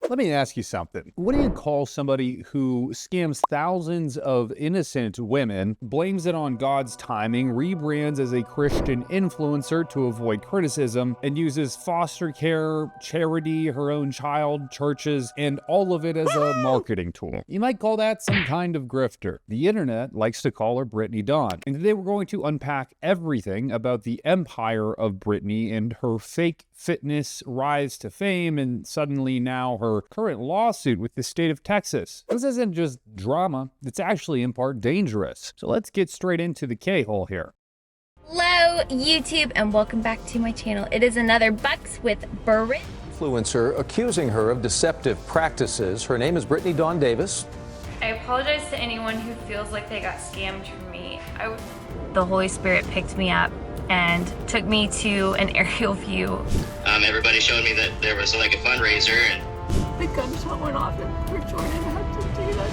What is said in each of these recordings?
Let me ask you something. What do you call somebody who scams thousands of innocent women, blames it on God's timing, rebrands as a Christian influencer to avoid criticism, and uses foster care, charity, her own child, churches, and all of it as a marketing tool? You might call that some kind of grifter. The internet likes to call her Brittany Dawn. And today we're going to unpack everything about the empire of Brittany and her fake fitness rise to fame, and suddenly now her current lawsuit with the state of Texas. This isn't just drama, it's actually in part dangerous. So let's get straight into the K-hole here. Hello YouTube and welcome back to my channel. It is another Bucks with Brittany. Influencer accusing her of deceptive practices. Her name is Brittany Dawn Davis. I apologize to anyone who feels like they got scammed from me. The Holy Spirit picked me up and took me to an aerial view. Everybody showed me that there was like a fundraiser and the gunshot went off and poor Jordan had to do that.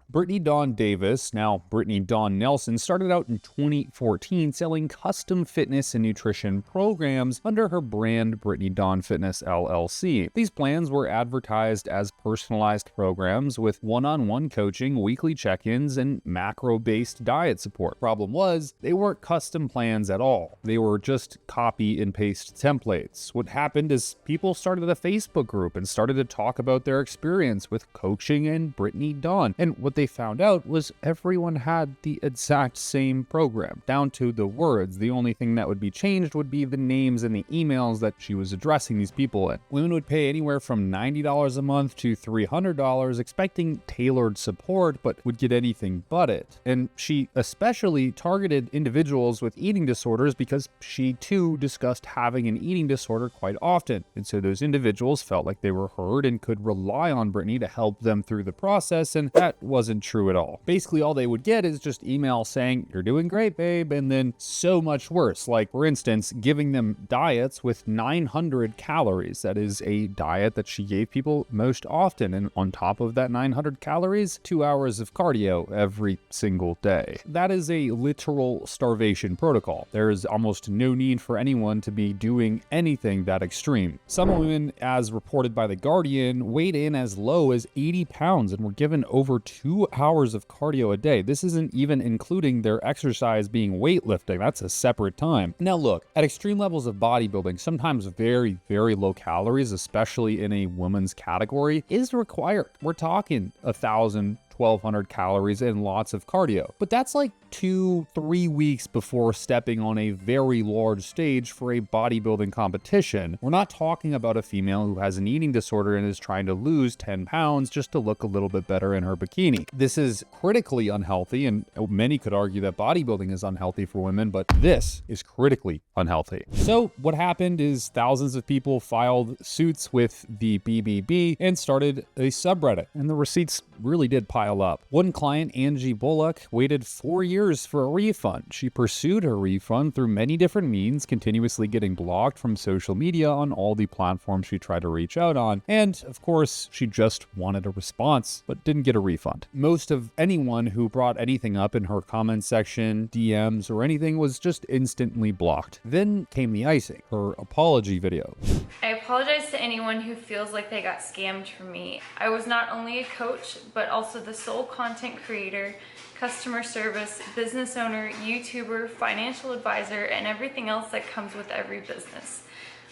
Brittany Dawn Davis, now Brittany Dawn Nelson, started out in 2014 selling custom fitness and nutrition programs under her brand Brittany Dawn Fitness LLC. These plans were advertised as personalized programs with one-on-one coaching, weekly check-ins, and macro-based diet support. Problem was, they weren't custom plans at all. They were just copy and paste templates. What happened is people started a Facebook group and started to talk about their experience with coaching and Brittany Dawn. And what they found out was everyone had the exact same program, down to the words. The only thing that would be changed would be the names and the emails that she was addressing these people in. Women would pay anywhere from $90 a month to $300 expecting tailored support, but would get anything but it. And she especially targeted individuals with eating disorders because she too discussed having an eating disorder quite often. And so those individuals felt like they were heard and could rely on Brittany to help them through the process, and that wasn't true at all. Basically, all they would get is just email saying, "You're doing great, babe," and then so much worse. Like, for instance, giving them diets with 900 calories. That is a diet that she gave people most often. And on top of that 900 calories, 2 hours of cardio every single day. That is a literal starvation protocol. There is almost no need for anyone to be doing anything that extreme. Some women, as reported by The Guardian, weighed in as low as 80 pounds and were given over 2 hours of cardio a day. This isn't even including their exercise being weightlifting. That's a separate time. Now look, at extreme levels of bodybuilding, sometimes very, very low calories, especially in a woman's category, is required. We're talking 1,000, 1,200 calories and lots of cardio. But that's like 2-3 weeks before stepping on a very large stage for a bodybuilding competition. We're not talking about a female who has an eating disorder and is trying to lose 10 pounds just to look a little bit better in her bikini. This is critically unhealthy, and many could argue that bodybuilding is unhealthy for women, but this is critically unhealthy. So what happened is thousands of people filed suits with the BBB and started a subreddit, and the receipts really did pile up. One client, Angie Bullock, waited 4 years for a refund. She pursued her refund through many different means, continuously getting blocked from social media on all the platforms she tried to reach out on. And of course, she just wanted a response, but didn't get a refund. Most of anyone who brought anything up in her comment section, DMs, or anything was just instantly blocked. Then came the icing, her apology video. I apologize to anyone who feels like they got scammed from me. I was not only a coach, but also the sole content creator, customer service, business owner, YouTuber, financial advisor, and everything else that comes with every business.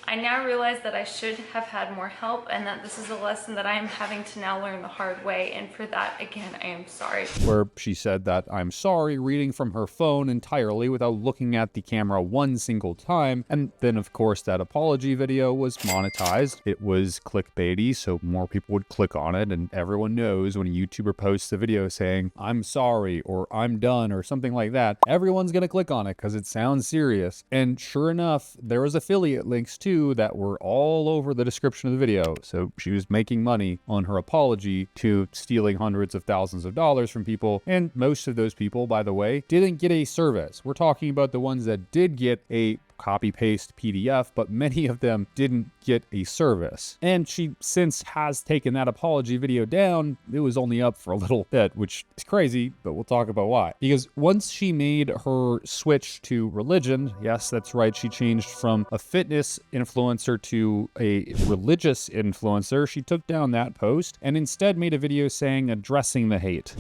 I now realize that I should have had more help, and that this is a lesson that I am having to now learn the hard way, and for that, again, I am sorry. Where she said that "I'm sorry," reading from her phone entirely without looking at the camera one single time. And then, of course, that apology video was monetized. It was clickbaity, so more people would click on it, and everyone knows when a YouTuber posts a video saying, "I'm sorry," or "I'm done," or something like that, everyone's gonna click on it because it sounds serious. And sure enough, there was affiliate links too that were all over the description of the video. So she was making money on her apology to stealing hundreds of thousands of dollars from people. And most of those people, by the way, didn't get a service. We're talking about the ones that did get a copy-paste PDF, but many of them didn't get a service. And she since has taken that apology video down. It was only up for a little bit, which is crazy, but we'll talk about why. Because once she made her switch to religion, yes, that's right, she changed from a fitness influencer to a religious influencer, she took down that post and instead made a video saying addressing the hate.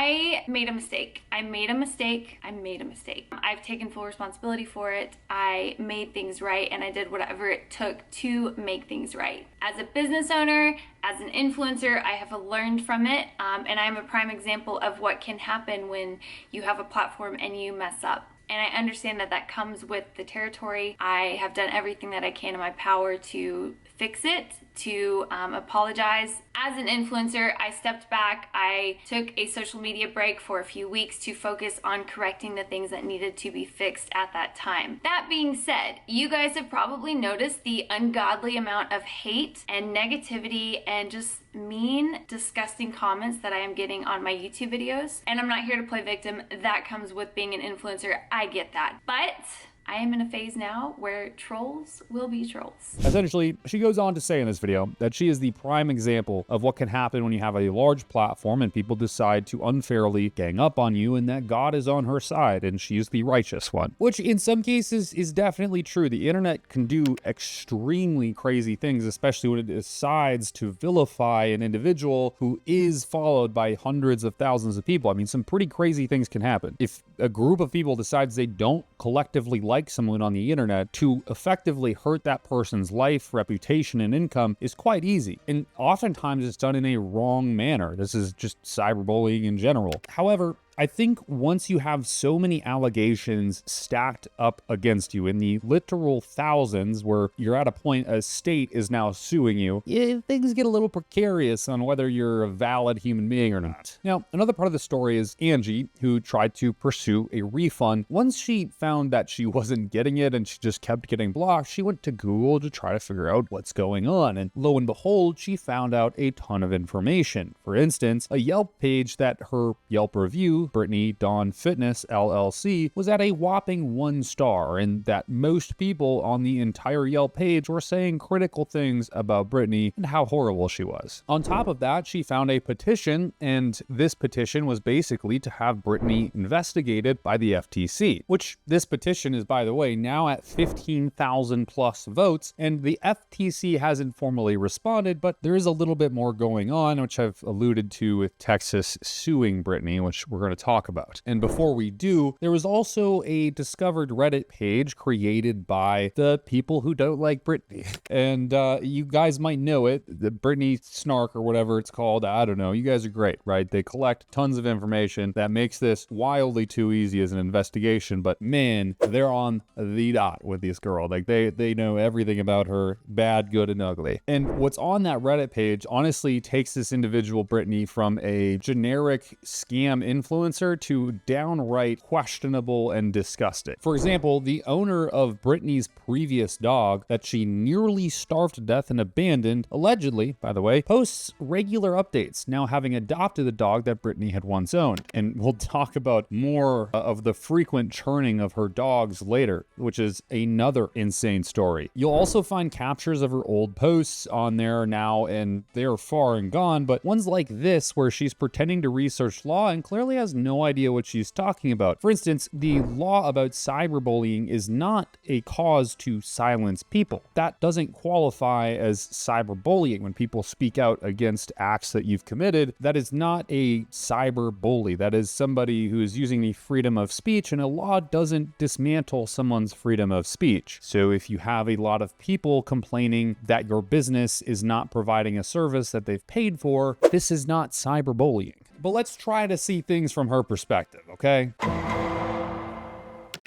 I made a mistake. I made a mistake. I've taken full responsibility for it. I made things right and I did whatever it took to make things right. As a business owner, as an influencer, I have learned from it, and I'm a prime example of what can happen when you have a platform and you mess up. And I understand that that comes with the territory. I have done everything that I can in my power to fix it, to apologize. As an influencer, I stepped back. I took a social media break for a few weeks to focus on correcting the things that needed to be fixed at that time. That being said, you guys have probably noticed the ungodly amount of hate and negativity and just mean, disgusting comments that I am getting on my YouTube videos. And I'm not here to play victim. That comes with being an influencer. I get that. But I am in a phase now where trolls will be trolls. Essentially, she goes on to say in this video that she is the prime example of what can happen when you have a large platform and people decide to unfairly gang up on you, and that God is on her side and she's the righteous one. Which in some cases is definitely true. The internet can do extremely crazy things, especially when it decides to vilify an individual who is followed by hundreds of thousands of people. I mean, some pretty crazy things can happen. If a group of people decides they don't collectively like someone on the internet, to effectively hurt that person's life, reputation, and income is quite easy. And oftentimes it's done in a wrong manner. This is just cyberbullying in general. However, I think once you have so many allegations stacked up against you in the literal thousands, where you're at a point a state is now suing you, things get a little precarious on whether you're a valid human being or not. Now, another part of the story is Angie, who tried to pursue a refund. Once she found that she wasn't getting it and she just kept getting blocked, she went to Google to try to figure out what's going on. And lo and behold, she found out a ton of information. For instance, a Yelp page that her Yelp review, Brittany Dawn Fitness LLC, was at a whopping 1 star, and that most people on the entire Yelp page were saying critical things about Brittany and how horrible she was. On top of that, she found a petition, and this petition was basically to have Brittany investigated by the FTC, which this petition is, by the way, now at 15,000 plus votes, and the FTC hasn't formally responded, but there is a little bit more going on, which I've alluded to with Texas suing Brittany, which we're going to talk about. And before we do, there was also a discovered Reddit page created by the people who don't like Brittany. And you guys might know it, the Brittany Snark or whatever it's called. I don't know. You guys are great, right? They collect tons of information that makes this wildly too easy as an investigation. But man, they're on the dot with this girl. Like they know everything about her, bad, good, and ugly. And what's on that Reddit page honestly takes this individual Brittany from a generic scam influencer to downright questionable and disgusting. For example, the owner of Brittany's previous dog that she nearly starved to death and abandoned, allegedly, by the way, posts regular updates, now having adopted the dog that Brittany had once owned. And we'll talk about more of the frequent churning of her dogs later, which is another insane story. You'll also find captures of her old posts on there now, and they're far and gone, but ones like this where she's pretending to research law and clearly has no idea what she's talking about. For instance, the law about cyberbullying is not a cause to silence people. That doesn't qualify as cyberbullying. When people speak out against acts that you've committed, that is not a cyberbully. That is somebody who is using the freedom of speech, and a law doesn't dismantle someone's freedom of speech. So if you have a lot of people complaining that your business is not providing a service that they've paid for, this is not cyberbullying. But let's try to see things from her perspective, okay?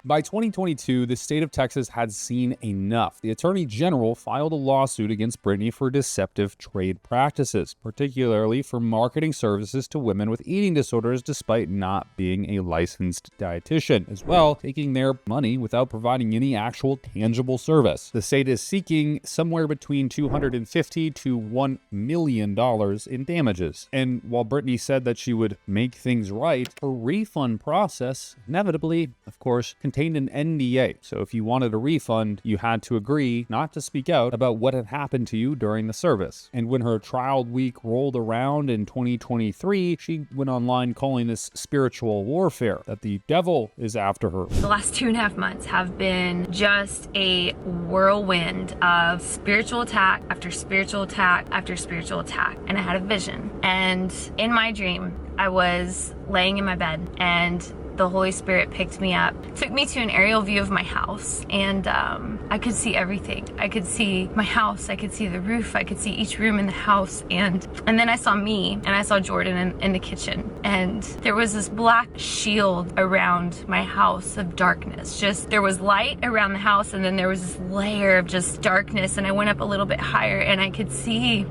By 2022, the state of Texas had seen enough. The Attorney General filed a lawsuit against Brittany for deceptive trade practices, particularly for marketing services to women with eating disorders despite not being a licensed dietitian, as well taking their money without providing any actual tangible service. The state is seeking somewhere between $250 to $1 million in damages. And while Brittany said that she would make things right, her refund process inevitably, of course, contained contained an NDA, so if you wanted a refund, you had to agree not to speak out about what had happened to you during the service. And when her trial week rolled around in 2023, she went online calling this spiritual warfare, that the devil is after her. The last 2.5 months have been just a whirlwind of spiritual attack after spiritual attack after spiritual attack. And I had a vision. And in my dream, I was laying in my bed and the Holy Spirit picked me up, took me to an aerial view of my house, and I could see everything. I could see my house, I could see the roof, I could see each room in the house, and then I saw me, and I saw Jordan in the kitchen, and there was this black shield around my house of darkness. Just, there was light around the house, and then there was this layer of just darkness, and I went up a little bit higher, and I could see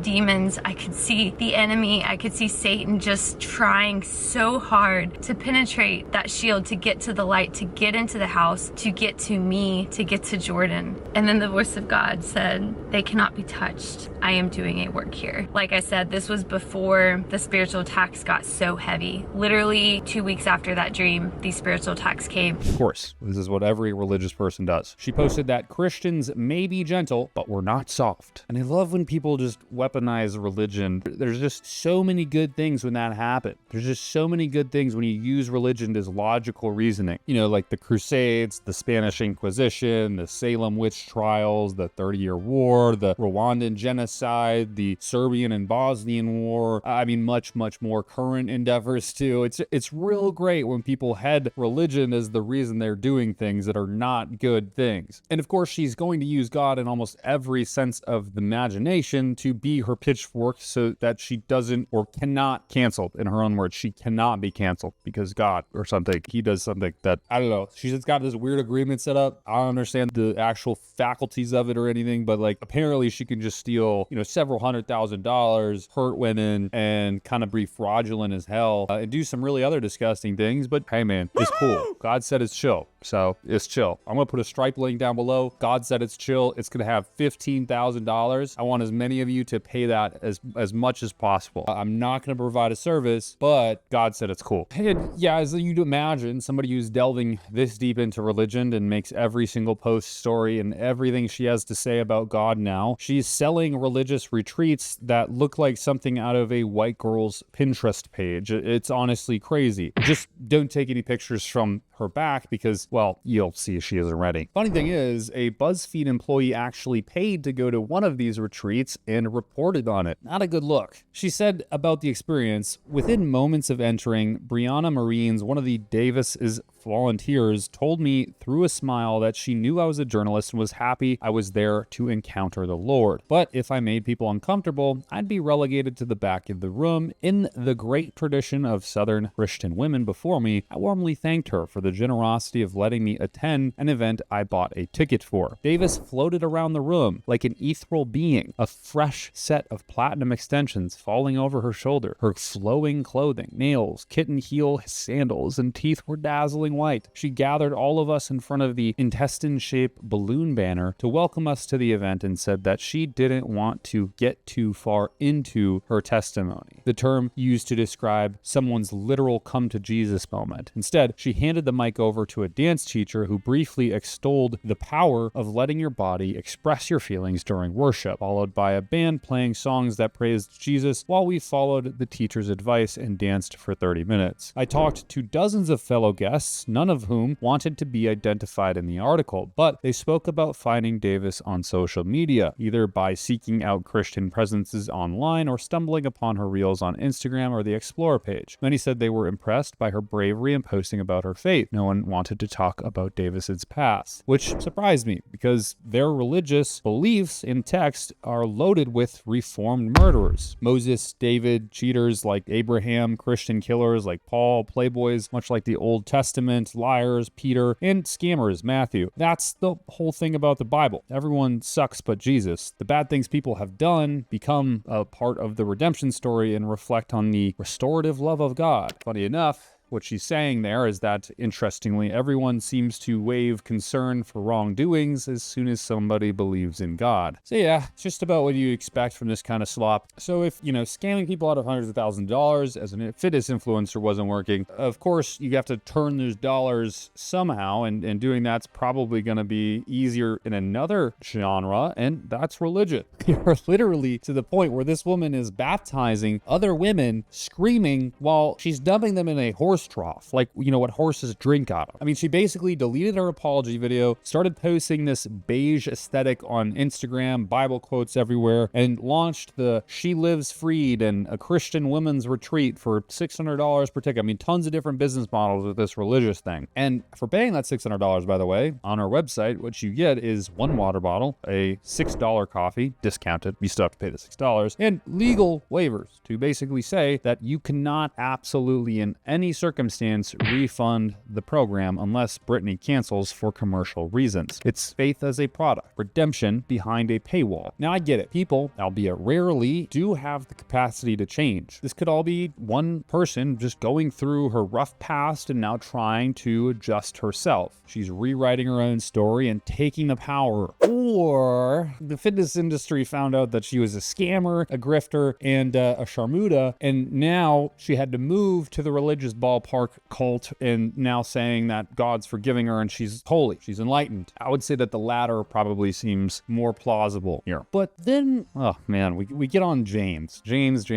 demons, I could see the enemy, I could see Satan just trying so hard to penetrate that shield, to get to the light, to get into the house, to get to me, to get to Jordan. And then the voice of God said, they cannot be touched. I am doing a work here. Like I said, this was before the spiritual attacks got so heavy. Literally 2 weeks after that dream, these spiritual attacks came. Of course, this is what every religious person does. She posted that Christians may be gentle, but we're not soft. And I love when people just weaponize religion. There's just so many good things when that happens. There's just so many good things when you use religion as logical reasoning. You know, like the Crusades, the Spanish Inquisition, the Salem witch trials, the 30-Year War, the Rwandan genocide, the Serbian and Bosnian War. I mean, much, much more current endeavors too. It's real great when people head religion as the reason they're doing things that are not good things. And of course, she's going to use God in almost every sense of the imagination to be her pitchfork so that she doesn't or cannot cancel. In her own words, she cannot be canceled because God or something, he does something that, I don't know, she's just got this weird agreement set up. I don't understand the actual faculties of it or anything, but like apparently she can just steal, you know, several $100,000, hurt women, and kind of be fraudulent as hell and do some really other disgusting things. But hey man, it's cool. God said it's chill. So it's chill. I'm going to put a Stripe link down below. God said it's chill. It's going to have $15,000. I want as many of you to pay that as much as possible. I'm not going to provide a service, but God said it's cool. And yeah, as you'd imagine, somebody who's delving this deep into religion and makes every single post story and everything she has to say about God now, she's selling religious retreats that look like something out of a white girl's Pinterest page. It's honestly crazy. Just don't take any pictures from her back because, well, you'll see she isn't ready. Funny thing is, a BuzzFeed employee actually paid to go to one of these retreats and reported on it. Not a good look. She said about the experience, within moments of entering, Brianna Marines, one of the Davis's volunteers, told me through a smile that she knew I was a journalist and was happy I was there to encounter the Lord. But if I made people uncomfortable, I'd be relegated to the back of the room. In the great tradition of Southern Christian women before me, I warmly thanked her for the generosity of letting me attend an event I bought a ticket for. Davis floated around the room like an ethereal being, a fresh set of platinum extensions falling over her shoulder. Her flowing clothing, nails, kitten heel sandals, and teeth were dazzling white. She gathered all of us in front of the intestine-shaped balloon banner to welcome us to the event and said that she didn't want to get too far into her testimony, the term used to describe someone's literal come to Jesus moment. Instead, she handed the mic over to a dance teacher who briefly extolled the power of letting your body express your feelings during worship, followed by a band playing songs that praised Jesus while we followed the teacher's advice and danced for 30 minutes. I talked to dozens of fellow guests, none of whom wanted to be identified in the article, but they spoke about finding Davis on social media, either by seeking out Christian presences online or stumbling upon her reels on Instagram or the Explore page. Many said they were impressed by her bravery in posting about her faith. No one wanted to talk about Davis's past, which surprised me because their religious beliefs in text are loaded with reformed murderers. Moses, David, cheaters like Abraham, Christian killers like Paul, playboys much like the Old Testament, liars, Peter, and scammers, Matthew. That's the whole thing about the Bible. Everyone sucks but Jesus. The bad things people have done become a part of the redemption story and reflect on the restorative love of God. Funny enough, what she's saying there is that, interestingly, everyone seems to waive concern for wrongdoings as soon as somebody believes in God. So yeah, it's just about what you expect from this kind of slop. So if, scamming people out of hundreds of thousands of dollars as a fitness influencer wasn't working, of course, you have to turn those dollars somehow, and doing that's probably going to be easier in another genre, and that's religion. You're literally to the point where this woman is baptizing other women, screaming while she's dumping them in a horse trough, like, what horses drink out of. I mean, she basically deleted her apology video, started posting this beige aesthetic on Instagram, Bible quotes everywhere, and launched the She Lives Freed and a Christian women's retreat for $600 per ticket. I mean, tons of different business models with this religious thing. And for paying that $600, by the way, on our website, what you get is one water bottle, a $6 coffee, discounted, you still have to pay the $6, and legal waivers to basically say that you cannot absolutely in any circumstance refund the program unless Brittany cancels for commercial reasons. It's faith as a product, redemption behind a paywall. Now I get it. People, albeit rarely, do have the capacity to change. This could all be one person just going through her rough past and now trying to adjust herself. She's rewriting her own story and taking the power. Or the fitness industry found out that she was a scammer, a grifter, and a sharmuta, and now she had to move to the religious ballpark cult and now saying that God's forgiving her and she's holy, she's enlightened. I would say that the latter probably seems more plausible here. But then, oh man, we get on James. James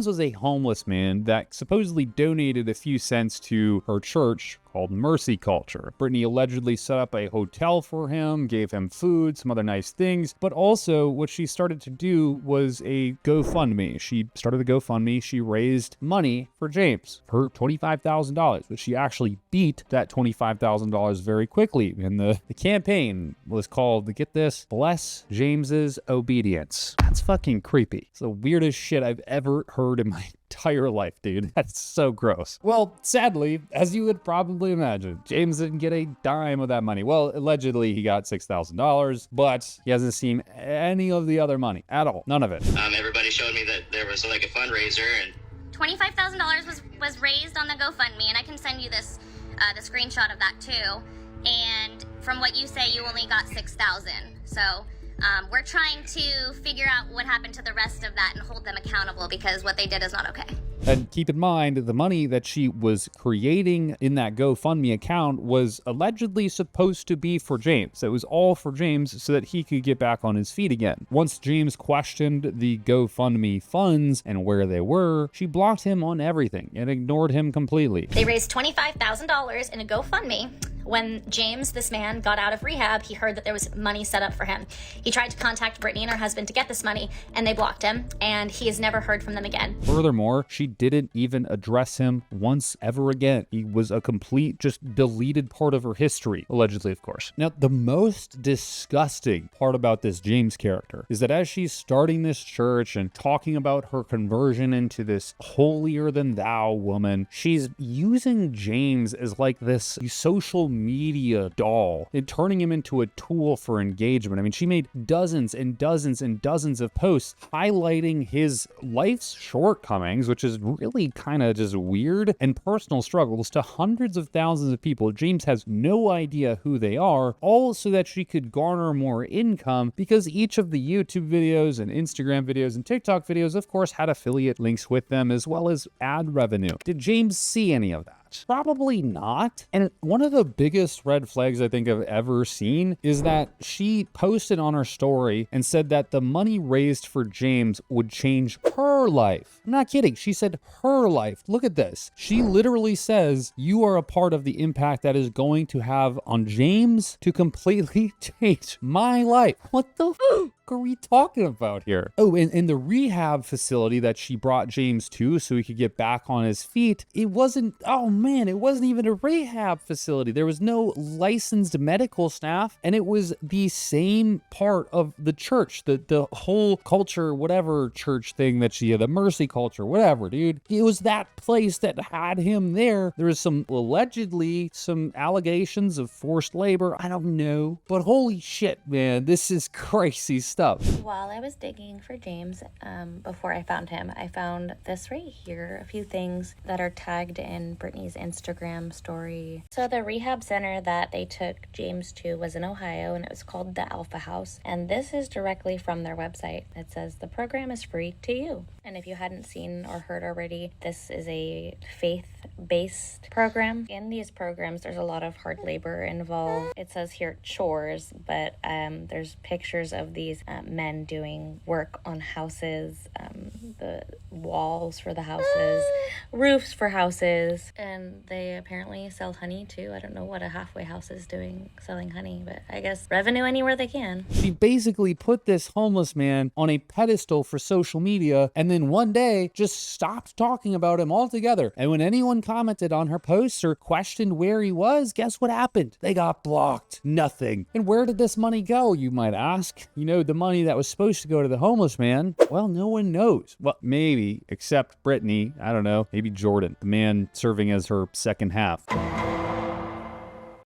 was a homeless man that supposedly donated a few cents to her church called Mercy Culture. Brittany allegedly set up a hotel for him, gave him food, some other nice things, but also what she started to do was a GoFundMe. She started a GoFundMe. She raised money for James for $25,000, but she actually beat that $25,000 very quickly. And the campaign was called, get this, Bless James's Obedience. That's fucking creepy. It's the weirdest shit I've ever heard in my entire life, dude. That's so gross. Well, sadly, as you would probably imagine, James didn't get a dime of that money. Well, allegedly he got $6,000, but he hasn't seen any of the other money at all. None of it. Everybody showed me that there was like a fundraiser, and $25,000 was raised on the GoFundMe, and I can send you this the screenshot of that too. And from what you say, you only got $6,000. So we're trying to figure out what happened to the rest of that and hold them accountable, because what they did is not okay. And keep in mind, the money that she was creating in that GoFundMe account was allegedly supposed to be for James. It was all for James so that he could get back on his feet again. Once James questioned the GoFundMe funds and where they were, she blocked him on everything and ignored him completely. They raised $25,000 in a GoFundMe. When James, this man, got out of rehab, he heard that there was money set up for him. He tried to contact Brittany and her husband to get this money, and they blocked him, and he has never heard from them again. Furthermore, she didn't even address him once ever again. He was a complete, just deleted part of her history, allegedly, of course. Now, the most disgusting part about this James character is that as she's starting this church and talking about her conversion into this holier-than-thou woman, she's using James as like this social media doll and turning him into a tool for engagement. I mean, she made dozens and dozens and dozens of posts highlighting his life's shortcomings, which is really kind of just weird, and personal struggles to hundreds of thousands of people. James has no idea who they are, all so that she could garner more income, because each of the YouTube videos and Instagram videos and TikTok videos, of course, had affiliate links with them as well as ad revenue. Did James see any of that? Probably not. And one of the biggest red flags I think I've ever seen is that she posted on her story and said that the money raised for James would change her life. I'm not kidding. She said her life. Look at this. She literally says, you are a part of the impact that is going to have on James to completely change my life. What the fuck are we talking about here? Oh, in the rehab facility that she brought James to so he could get back on his feet, it wasn't even a rehab facility. There was no licensed medical staff, and it was the same part of the church, the whole culture, whatever church thing that she had, the Mercy Culture, whatever, dude. It was that place that had him there. There was allegedly some allegations of forced labor. I don't know, but holy shit, man, this is crazy stuff. stuff. While I was digging for James, before I found him, I found this right here, a few things that are tagged in Brittany's Instagram story. So the rehab center that they took James to was in Ohio, and it was called the Alpha House. And this is directly from their website. It says, the program is free to you. And if you hadn't seen or heard already, this is a faith-based program. In these programs, there's a lot of hard labor involved. It says here chores, but there's pictures of these men doing work on houses, the walls for the houses, roofs for houses, and they apparently sell honey too. I don't know what a halfway house is doing selling honey, but I guess revenue anywhere they can. She basically put this homeless man on a pedestal for social media, and then one day just stopped talking about him altogether. And when anyone commented on her posts or questioned where he was, guess what happened? They got blocked. Nothing. And where did this money go, you might ask? You know, the money that was supposed to go to the homeless man? Well, no one knows. Well, maybe, except Brittany. I don't know. Maybe Jordan, the man serving as her second half.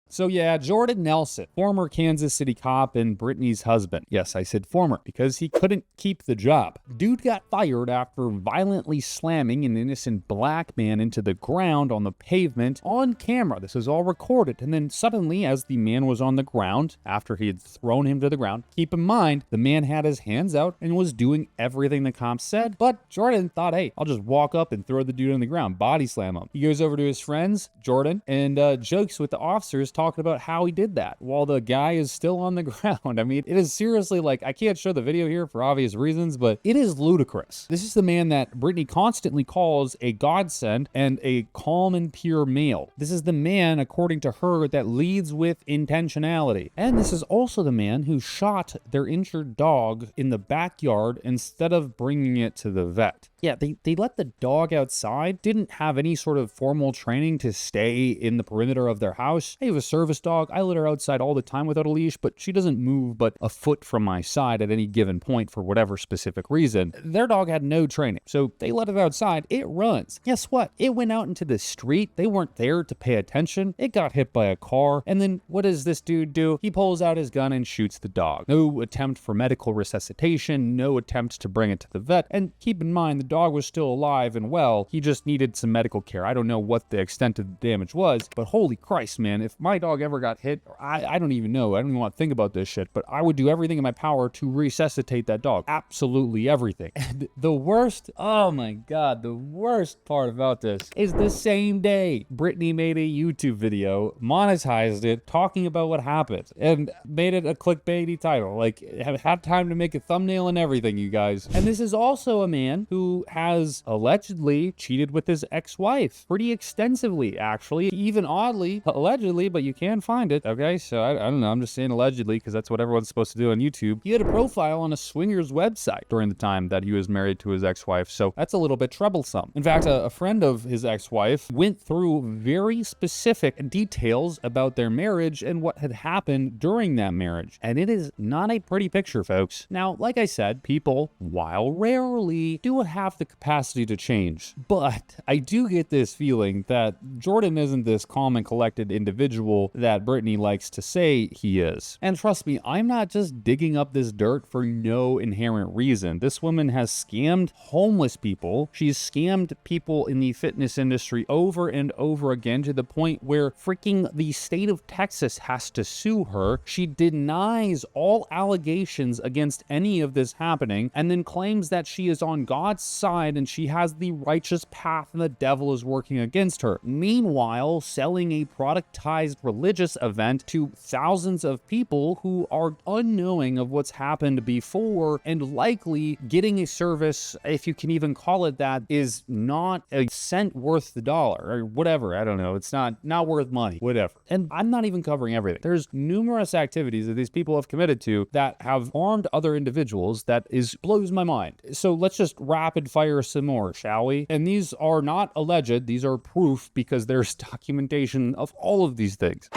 So yeah, Jordan Nelson, former Kansas City cop and Brittany's husband. Yes, I said former because he couldn't keep the job. Dude got fired after violently slamming an innocent black man into the ground on the pavement on camera. This was all recorded. And then suddenly, as the man was on the ground, after he had thrown him to the ground, keep in mind, the man had his hands out and was doing everything the cops said. But Jordan thought, hey, I'll just walk up and throw the dude on the ground, body slam him. He goes over to his friends, Jordan, and jokes with the officers, talking about how he did that while the guy is still on the ground. I mean, it is seriously like, I can't show the video here for obvious reasons, but it is ludicrous. This is the man that Brittany constantly calls a godsend and a calm and pure male. This is the man, according to her, that leads with intentionality. And this is also the man who shot their injured dog in the backyard instead of bringing it to the vet. Yeah, they let the dog outside, didn't have any sort of formal training to stay in the perimeter of their house. I have a service dog. I let her outside all the time without a leash, but she doesn't move but a foot from my side at any given point for whatever specific reason. Their dog had no training, so they let it outside. It runs. Guess what? It went out into the street. They weren't there to pay attention. It got hit by a car, and then what does this dude do? He pulls out his gun and shoots the dog. No attempt for medical resuscitation, no attempt to bring it to the vet, and keep in mind, the dog was still alive and well. He just needed some medical care. I don't know what the extent of the damage was, but holy Christ, man, if my dog ever got hit, I don't even know. I don't even want to think about this shit, but I would do everything in my power to resuscitate that dog. Absolutely everything. And the worst, oh my God, the worst part about this is the same day Brittany made a YouTube video, monetized it, talking about what happened, and made it a clickbaity title. Like, had time to make a thumbnail and everything, you guys. And this is also a man who has allegedly cheated with his ex-wife pretty extensively, actually, even oddly, allegedly, but you can find it. Okay, so I don't know, I'm just saying allegedly because that's what everyone's supposed to do on YouTube. He had a profile on a swingers website during the time that he was married to his ex-wife, so that's a little bit troublesome. In fact, a friend of his ex-wife went through very specific details about their marriage and what had happened during that marriage, and it is not a pretty picture, folks. Now, like I said, people, while rarely, do have the capacity to change, but I do get this feeling that Jordan isn't this calm and collected individual that Brittany likes to say he is. And trust me, I'm not just digging up this dirt for no inherent reason. This woman has scammed homeless people. She's scammed people in the fitness industry over and over again to the point where freaking the state of Texas has to sue her. She denies all allegations against any of this happening and then claims that she is on God's side and she has the righteous path and the devil is working against her. Meanwhile, selling a productized religious event to thousands of people who are unknowing of what's happened before and likely getting a service, if you can even call it that, is not a cent worth the dollar or whatever. I don't know. It's not worth money, whatever. And I'm not even covering everything. There's numerous activities that these people have committed to that have harmed other individuals that blows my mind. So let's just rapid fire some more, shall we? And these are not alleged. These are proof because there's documentation of all of these things.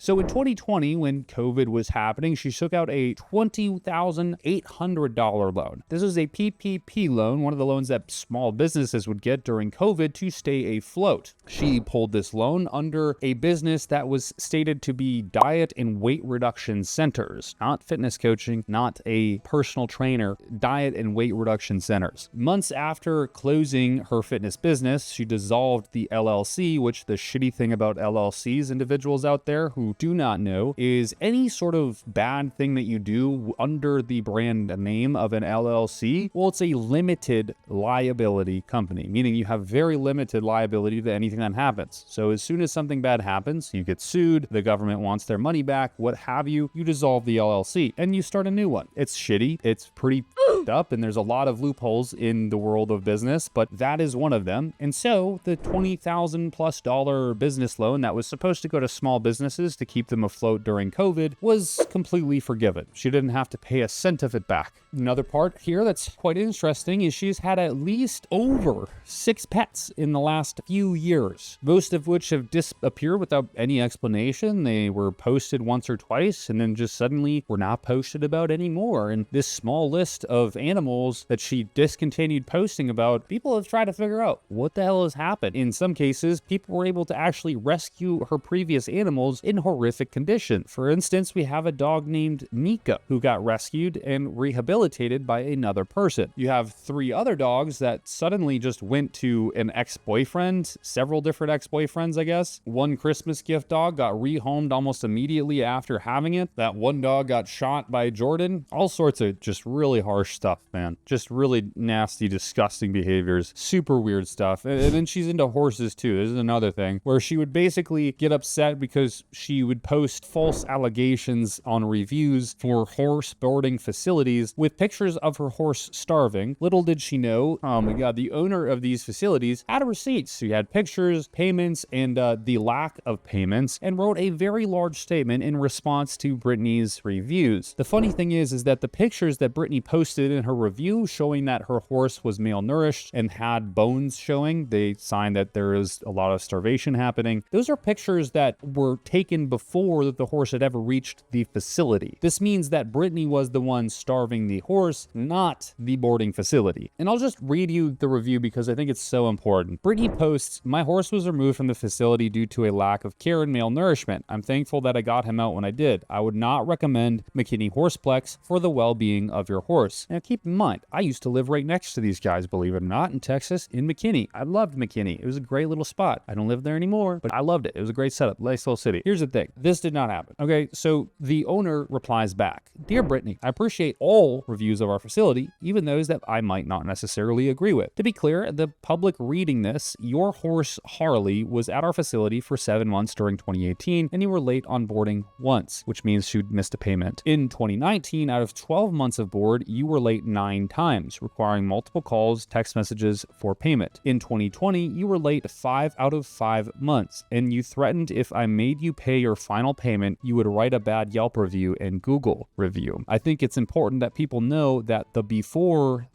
So in 2020, when COVID was happening, she took out a $20,800 loan. This was a PPP loan, one of the loans that small businesses would get during COVID to stay afloat. She pulled this loan under a business that was stated to be diet and weight reduction centers, not fitness coaching, not a personal trainer, diet and weight reduction centers. Months after closing her fitness business, she dissolved the LLC, which the shitty thing about LLCs, individuals out there who do not know, is any sort of bad thing that you do under the brand name of an LLC, well, it's a limited liability company, meaning you have very limited liability to anything that happens. So as soon as something bad happens, you get sued, the government wants their money back, what have you, you dissolve the LLC and you start a new one. It's shitty, it's pretty up, and there's a lot of loopholes in the world of business, but that is one of them. And so the $20,000+ business loan that was supposed to go to small businesses to keep them afloat during COVID was completely forgiven. She didn't have to pay a cent of it back. Another part here that's quite interesting is she's had at least over 6 pets in the last few years, most of which have disappeared without any explanation. They were posted once or twice and then just suddenly were not posted about anymore. And this small list of animals that she discontinued posting about, people have tried to figure out what the hell has happened. In some cases, people were able to actually rescue her previous animals in horrific condition. For instance, we have a dog named Mika who got rescued and rehabilitated by another person. You have 3 other dogs that suddenly just went to an ex-boyfriend, several different ex-boyfriends, I guess. One Christmas gift dog got rehomed almost immediately after having it. That one dog got shot by Jordan. All sorts of just really harsh stuff, man. Just really nasty, disgusting behaviors. Super weird stuff. And then she's into horses too. This is another thing where she would basically get upset because she would post false allegations on reviews for horse boarding facilities with pictures of her horse starving. Little did she know, oh my God, the owner of these facilities had receipts. She had pictures, payments, and the lack of payments, and wrote a very large statement in response to Brittany's reviews. The funny thing is that the pictures that Brittany posted in her review showing that her horse was malnourished and had bones showing, the sign that there is a lot of starvation happening, those are pictures that were taken before the horse had ever reached the facility. This means that Brittany was the one starving the horse, not the boarding facility. And I'll just read you the review because I think it's so important. Brittany posts, "My horse was removed from the facility due to a lack of care and malnourishment. I'm thankful that I got him out when I did. I would not recommend McKinney Horseplex for the well-being of your horse." Now keep in mind, I used to live right next to these guys, believe it or not, in Texas, in McKinney. I loved McKinney. It was a great little spot. I don't live there anymore, but I loved it. It was a great setup. Nice little city. Here's the thing. This did not happen. Okay, so the owner replies back, "Dear Brittany, I appreciate all reviews of our facility, even those that I might not necessarily agree with. To be clear, the public reading this, your horse Harley was at our facility for 7 months during 2018, and you were late on boarding once, which means she'd missed a payment. In 2019, out of 12 months of board, you were late 9 times, requiring multiple calls, text messages for payment. In 2020, you were late 5 out of 5 months, and you threatened if I made you pay your final payment, you would write a bad Yelp review and Google review." I think it's important that people know that the before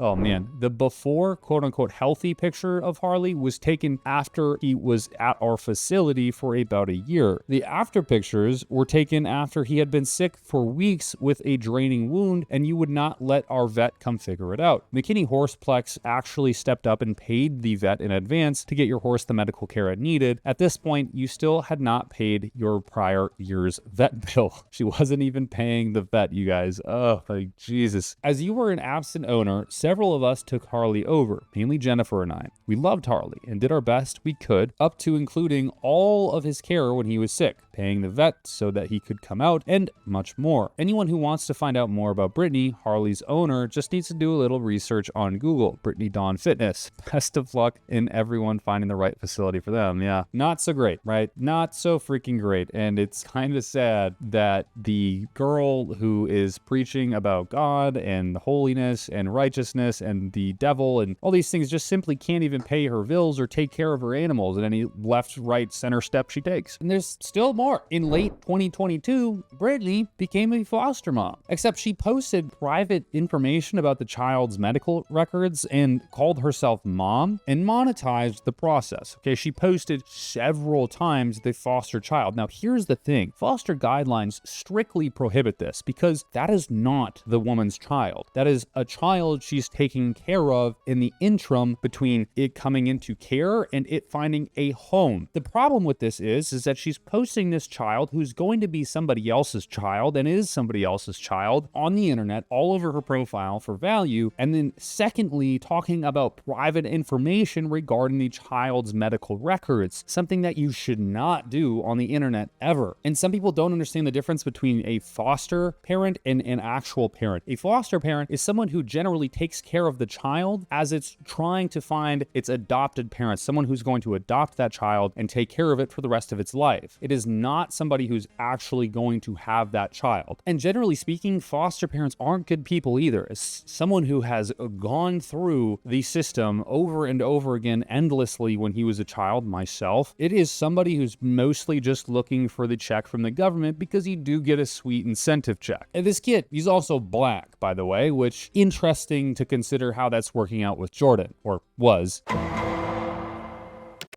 quote unquote healthy picture of Harley was taken after he was at our facility for about a year. The after pictures were taken after he had been sick for weeks with a draining wound, and you would not let our vet come figure it out. McKinney Horseplex actually stepped up and paid the vet in advance to get your horse the medical care it needed. At this point, you still had not paid your prior year's vet bill. She wasn't even paying the vet, you guys. Oh, like Jesus. As you were an absent owner, several of us took Harley over, mainly Jennifer and I. We loved Harley and did our best we could, up to including all of his care when he was sick, paying the vet so that he could come out, and much more. Anyone who wants to find out more about Brittany, Harley's owner, just needs to do a little research on Google. Brittany Dawn Fitness. Best of luck in everyone finding the right facility for them. Yeah, not so great, right? Not so freaking great. And it's kind of sad that the girl who is preaching about God and holiness and righteousness and the devil and all these things just simply can't even pay her bills or take care of her animals in any left, right, center step she takes. And there's still more more. In late 2022, Brittany became a foster mom, except she posted private information about the child's medical records and called herself mom and monetized the process. Okay, she posted several times the foster child. Now, here's the thing. Foster guidelines strictly prohibit this because that is not the woman's child. That is a child she's taking care of in the interim between it coming into care and it finding a home. The problem with this is that she's posting this child who's going to be somebody else's child and is somebody else's child on the internet all over her profile for value. And then secondly, talking about private information regarding the child's medical records, something that you should not do on the internet ever. And some people don't understand the difference between a foster parent and an actual parent. A foster parent is someone who generally takes care of the child as it's trying to find its adopted parent, someone who's going to adopt that child and take care of it for the rest of its life. It is not somebody who's actually going to have that child. And generally speaking, foster parents aren't good people either. As someone who has gone through the system over and over again endlessly when he was a child myself, it is somebody who's mostly just looking for the check from the government because you do get a sweet incentive check. And this kid, he's also black, by the way, which interesting to consider how that's working out with Jordan, or was.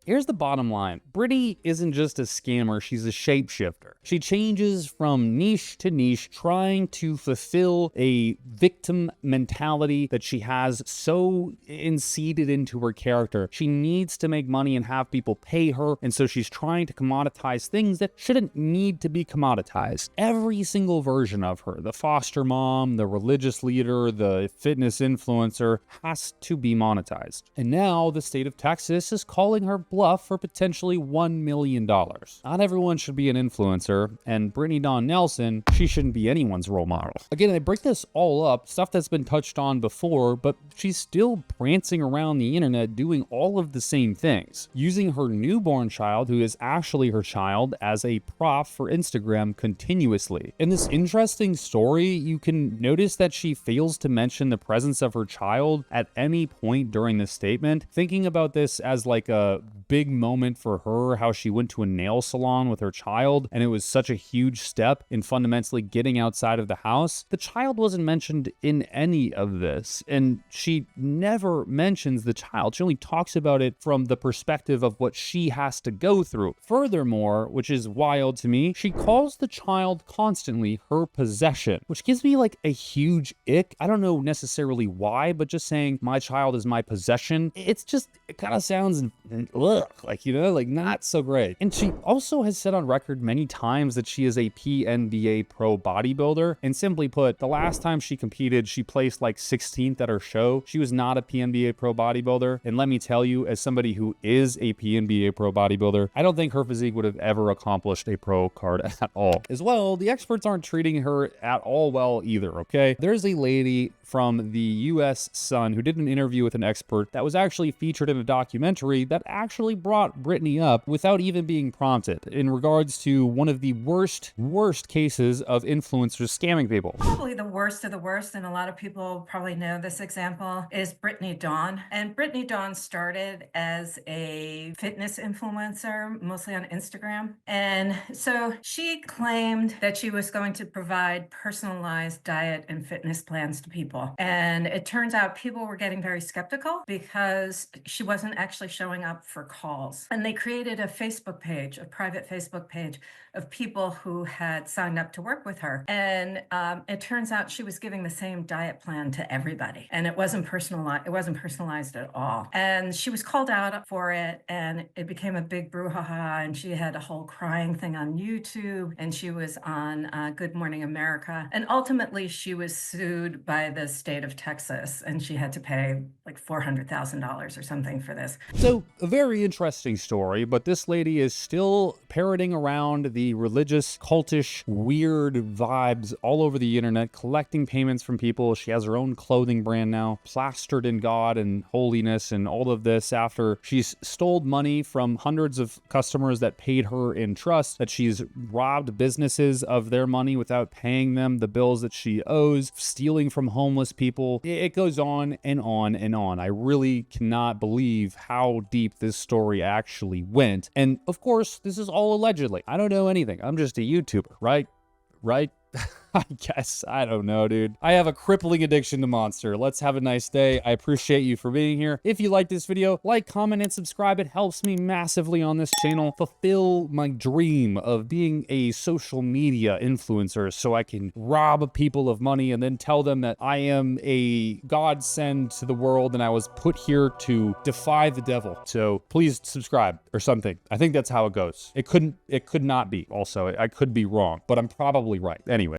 Here's the bottom line. Brittany isn't just a scammer, she's a shapeshifter. She changes from niche to niche, trying to fulfill a victim mentality that she has so inseeded into her character. She needs to make money and have people pay her, and so she's trying to commoditize things that shouldn't need to be commoditized. Every single version of her, the foster mom, the religious leader, the fitness influencer, has to be monetized. And now the state of Texas is calling her bluff for potentially $1 million. Not everyone should be an influencer, and Brittany Dawn Nelson, she shouldn't be anyone's role model. Again, I break this all up, stuff that's been touched on before, but she's still prancing around the internet doing all of the same things, using her newborn child, who is actually her child, as a prop for Instagram continuously. In this interesting story, you can notice that she fails to mention the presence of her child at any point during this statement, thinking about this as like a big moment for her, how she went to a nail salon with her child, and it was such a huge step in fundamentally getting outside of the house. The child wasn't mentioned in any of this, and she never mentions the child. She only talks about it from the perspective of what she has to go through. Furthermore, which is wild to me, she calls the child constantly her possession, which gives me like a huge ick. I don't know necessarily why, but just saying my child is my possession, it kind of sounds like, you know, like not so great. And she also has said on record many times that she is a PNBA pro bodybuilder. And simply put, the last time she competed, she placed like 16th at her show. She was not a PNBA pro bodybuilder. And let me tell you, as somebody who is a PNBA pro bodybuilder, I don't think her physique would have ever accomplished a pro card at all. As well, the experts aren't treating her at all well either, okay? There's a lady from the US Sun who did an interview with an expert that was actually featured in a documentary that actually brought Brittany up without even being prompted in regards to one of the worst cases of influencers scamming people. Probably the worst of the worst, and a lot of people probably know this example, is Brittany Dawn. And Brittany Dawn started as a fitness influencer, mostly on Instagram. And so she claimed that she was going to provide personalized diet and fitness plans to people. And it turns out people were getting very skeptical because she wasn't actually showing up for calls. And they created a Facebook page, a private Facebook page of people who had signed up to work with her. And it turns out she was giving the same diet plan to everybody. And it wasn't personalized. It wasn't personalized at all. And she was called out for it, and it became a big brouhaha. And she had a whole crying thing on YouTube, and she was on Good Morning America. And ultimately, she was sued by the state of Texas, and she had to pay like $400,000 or something for this. So, a very interesting story, but this lady is still parroting around the religious, cultish, weird vibes all over the internet, collecting payments from people. She has her own clothing brand now, plastered in God and holiness and all of this after she's stole money from hundreds of customers that paid her in trust, that she's robbed businesses of their money without paying them the bills that she owes, stealing from homeless people. It goes on and on and on. I really cannot believe how deep this story actually went. And of course, this is all allegedly. I don't know anything. I'm just a YouTuber, right? Right? I guess. I don't know, dude. I have a crippling addiction to Monster. Let's have a nice day. I appreciate you for being here. If you like this video, like, comment, and subscribe. It helps me massively on this channel fulfill my dream of being a social media influencer so I can rob people of money and then tell them that I am a godsend to the world and I was put here to defy the devil. So please subscribe or something. I think that's how it goes. It could not be. Also, I could be wrong, but I'm probably right. Anyway.